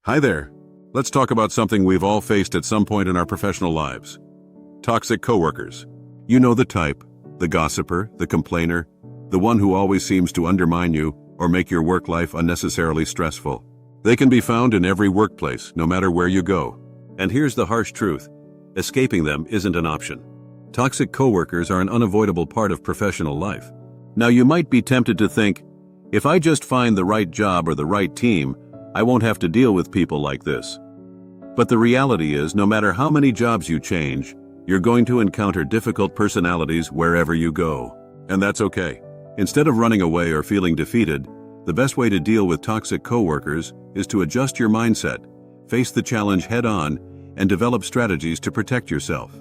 Hi there. Let's talk about something we've all faced at some point in our professional lives. Toxic coworkers. You know the type, the gossiper, the complainer, the one who always seems to undermine you or make your work life unnecessarily stressful. They can be found in every workplace, no matter where you go. And here's the harsh truth. Escaping them isn't an option. Toxic coworkers are an unavoidable part of professional life. Now you might be tempted to think, if I just find the right job or the right team, I won't have to deal with people like this. But the reality is, no matter how many jobs you change, you're going to encounter difficult personalities wherever you go. And that's okay. Instead of running away or feeling defeated, the best way to deal with toxic coworkers is to adjust your mindset, face the challenge head on, and develop strategies to protect yourself.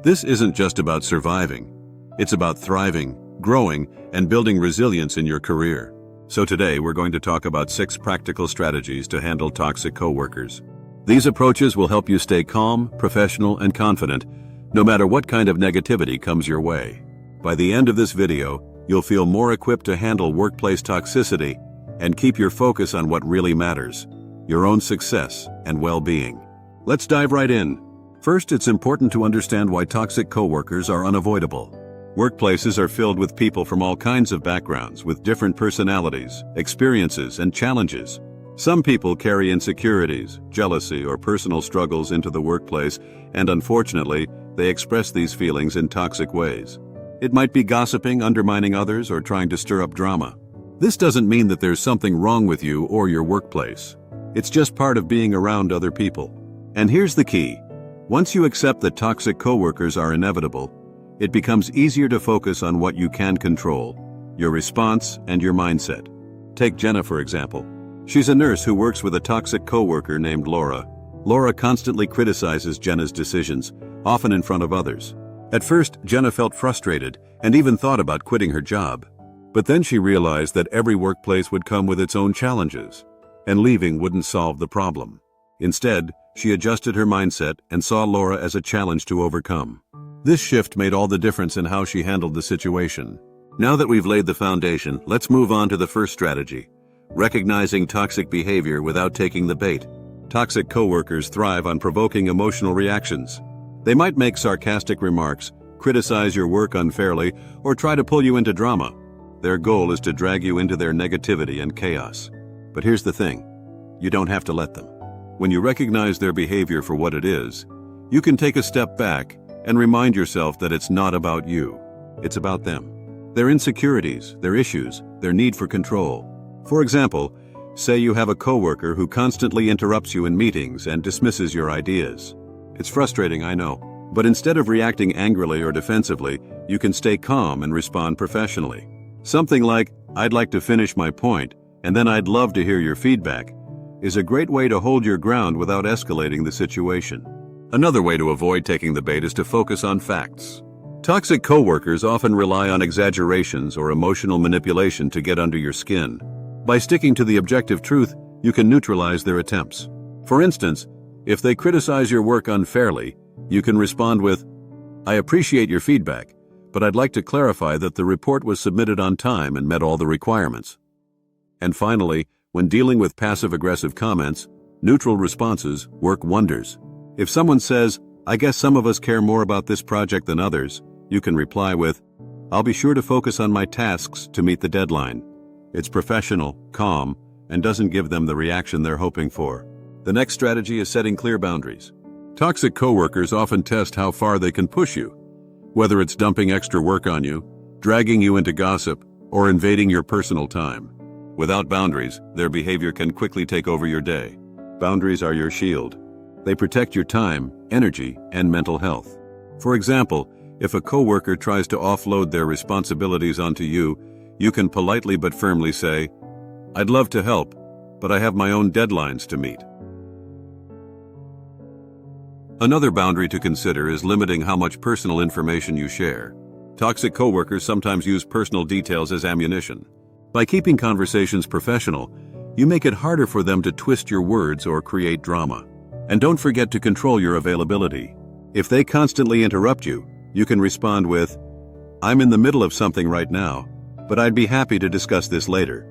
This isn't just about surviving. It's about thriving, growing, and building resilience in your career. So today we're going to talk about 6 practical strategies to handle toxic coworkers. These approaches will help you stay calm, professional, and confident, no matter what kind of negativity comes your way. By the end of this video, you'll feel more equipped to handle workplace toxicity and keep your focus on what really matters, your own success and well-being. Let's dive right in. First, it's important to understand why toxic coworkers are unavoidable. Workplaces are filled with people from all kinds of backgrounds with different personalities, experiences, and challenges. Some people carry insecurities, jealousy, or personal struggles into the workplace, and unfortunately, they express these feelings in toxic ways. It might be gossiping, undermining others, or trying to stir up drama. This doesn't mean that there's something wrong with you or your workplace. It's just part of being around other people. And here's the key. Once you accept that toxic coworkers are inevitable, it becomes easier to focus on what you can control, your response and your mindset. Take Jenna, for example. She's a nurse who works with a toxic coworker named Laura. Laura constantly criticizes Jenna's decisions, often in front of others. At first, Jenna felt frustrated and even thought about quitting her job. But then she realized that every workplace would come with its own challenges, and leaving wouldn't solve the problem. Instead, she adjusted her mindset and saw Laura as a challenge to overcome. This shift made all the difference in how she handled the situation. Now that we've laid the foundation, let's move on to the first strategy: recognizing toxic behavior without taking the bait. Toxic coworkers thrive on provoking emotional reactions. They might make sarcastic remarks, criticize your work unfairly, or try to pull you into drama. Their goal is to drag you into their negativity and chaos. But here's the thing: you don't have to let them. When you recognize their behavior for what it is, you can take a step back and remind yourself that it's not about you. It's about them. Their insecurities, their issues, their need for control. For example, say you have a coworker who constantly interrupts you in meetings and dismisses your ideas. It's frustrating, I know, but instead of reacting angrily or defensively, you can stay calm and respond professionally. Something like, "I'd like to finish my point, and then I'd love to hear your feedback," is a great way to hold your ground without escalating the situation. Another way to avoid taking the bait is to focus on facts. Toxic coworkers often rely on exaggerations or emotional manipulation to get under your skin. By sticking to the objective truth, you can neutralize their attempts. For instance, if they criticize your work unfairly, you can respond with, "I appreciate your feedback, but I'd like to clarify that the report was submitted on time and met all the requirements." And finally, when dealing with passive-aggressive comments, neutral responses work wonders. If someone says, "I guess some of us care more about this project than others," you can reply with, "I'll be sure to focus on my tasks to meet the deadline." It's professional, calm, and doesn't give them the reaction they're hoping for. The next strategy is setting clear boundaries. Toxic coworkers often test how far they can push you, whether it's dumping extra work on you, dragging you into gossip, or invading your personal time. Without boundaries, their behavior can quickly take over your day. Boundaries are your shield. They protect your time, energy, and mental health. For example, if a coworker tries to offload their responsibilities onto you, you can politely but firmly say, "I'd love to help, but I have my own deadlines to meet." Another boundary to consider is limiting how much personal information you share. Toxic coworkers sometimes use personal details as ammunition. By keeping conversations professional, you make it harder for them to twist your words or create drama. And don't forget to control your availability. If they constantly interrupt you, you can respond with, "I'm in the middle of something right now, but I'd be happy to discuss this later."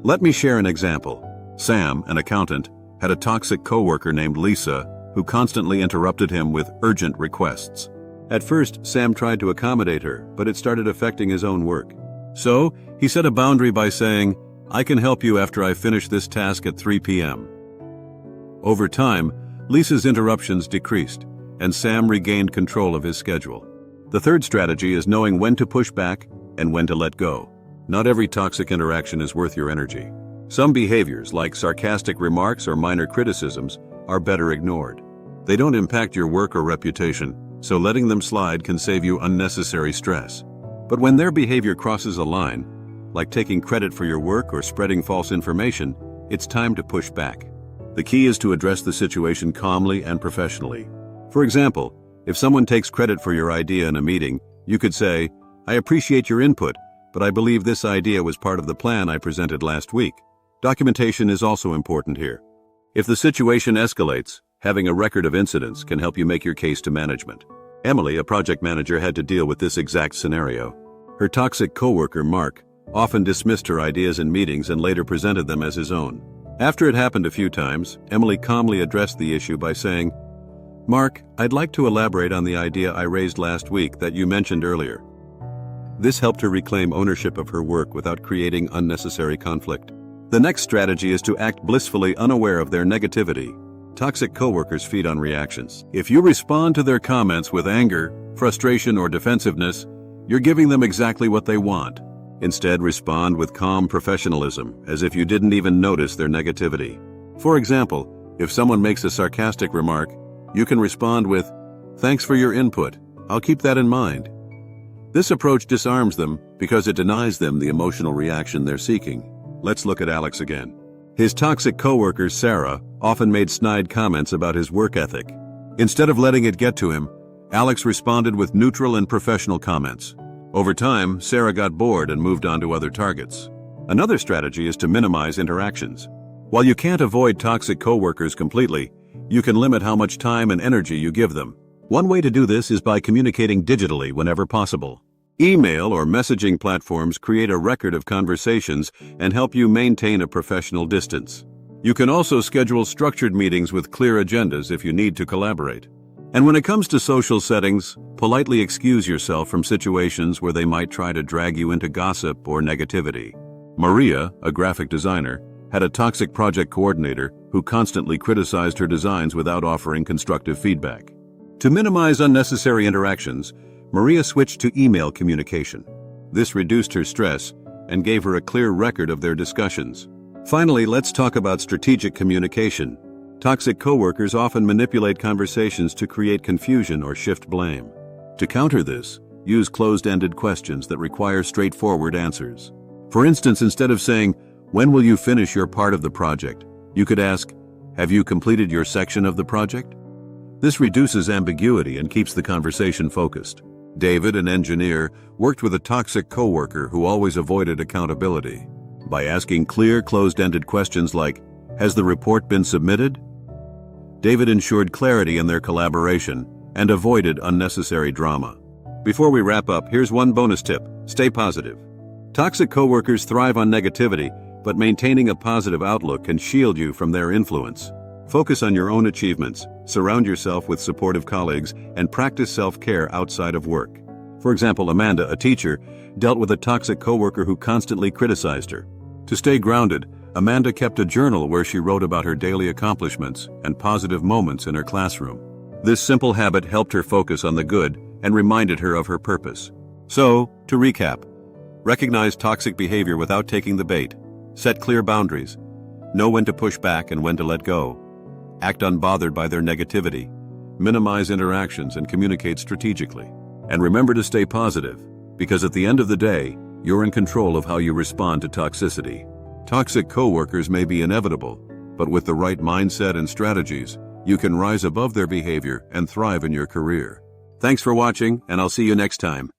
Let me share an example. Sam, an accountant, had a toxic coworker named Lisa who constantly interrupted him with urgent requests. At first, Sam tried to accommodate her, but it started affecting his own work. So, he set a boundary by saying, "I can help you after I finish this task at 3 p.m. Over time, Lisa's interruptions decreased, and Sam regained control of his schedule. The third strategy is knowing when to push back and when to let go. Not every toxic interaction is worth your energy. Some behaviors, like sarcastic remarks or minor criticisms, are better ignored. They don't impact your work or reputation, so letting them slide can save you unnecessary stress. But when their behavior crosses a line, like taking credit for your work or spreading false information, it's time to push back. The key is to address the situation calmly and professionally. For example, if someone takes credit for your idea in a meeting, you could say, "I appreciate your input, but I believe this idea was part of the plan I presented last week." Documentation is also important here. If the situation escalates, having a record of incidents can help you make your case to management. Emily, a project manager, had to deal with this exact scenario. Her toxic coworker, Mark, often dismissed her ideas in meetings and later presented them as his own. After it happened a few times, Emily calmly addressed the issue by saying, "Mark, I'd like to elaborate on the idea I raised last week that you mentioned earlier." This helped her reclaim ownership of her work without creating unnecessary conflict. The next strategy is to act blissfully unaware of their negativity. Toxic coworkers feed on reactions. If you respond to their comments with anger, frustration, or defensiveness, you're giving them exactly what they want. Instead, respond with calm professionalism, as if you didn't even notice their negativity. For example, if someone makes a sarcastic remark, you can respond with, "Thanks for your input. I'll keep that in mind." This approach disarms them because it denies them the emotional reaction they're seeking. Let's look at Alex again. His toxic coworker, Sarah, often made snide comments about his work ethic. Instead of letting it get to him, Alex responded with neutral and professional comments. Over time, Sarah got bored and moved on to other targets. Another strategy is to minimize interactions. While you can't avoid toxic coworkers completely, you can limit how much time and energy you give them. One way to do this is by communicating digitally whenever possible. Email or messaging platforms create a record of conversations and help you maintain a professional distance. You can also schedule structured meetings with clear agendas if you need to collaborate. And when it comes to social settings, politely excuse yourself from situations where they might try to drag you into gossip or negativity. Maria, a graphic designer, had a toxic project coordinator who constantly criticized her designs without offering constructive feedback. To minimize unnecessary interactions, Maria switched to email communication. This reduced her stress and gave her a clear record of their discussions. Finally, let's talk about strategic communication. Toxic coworkers often manipulate conversations to create confusion or shift blame. To counter this, use closed-ended questions that require straightforward answers. For instance, instead of saying, "When will you finish your part of the project?" you could ask, "Have you completed your section of the project?" This reduces ambiguity and keeps the conversation focused. David, an engineer, worked with a toxic coworker who always avoided accountability. By asking clear, closed-ended questions like, "Has the report been submitted?" David ensured clarity in their collaboration and avoided unnecessary drama. Before we wrap up, here's one bonus tip: stay positive. Toxic coworkers thrive on negativity, but maintaining a positive outlook can shield you from their influence. Focus on your own achievements, surround yourself with supportive colleagues, and practice self-care outside of work. For example, Amanda, a teacher, dealt with a toxic coworker who constantly criticized her. To stay grounded, Amanda kept a journal where she wrote about her daily accomplishments and positive moments in her classroom. This simple habit helped her focus on the good and reminded her of her purpose. So, to recap, recognize toxic behavior without taking the bait. Set clear boundaries. Know when to push back and when to let go. Act unbothered by their negativity. Minimize interactions and communicate strategically. And remember to stay positive, because at the end of the day, you're in control of how you respond to toxicity. Toxic coworkers may be inevitable, but with the right mindset and strategies, you can rise above their behavior and thrive in your career. Thanks for watching, and I'll see you next time.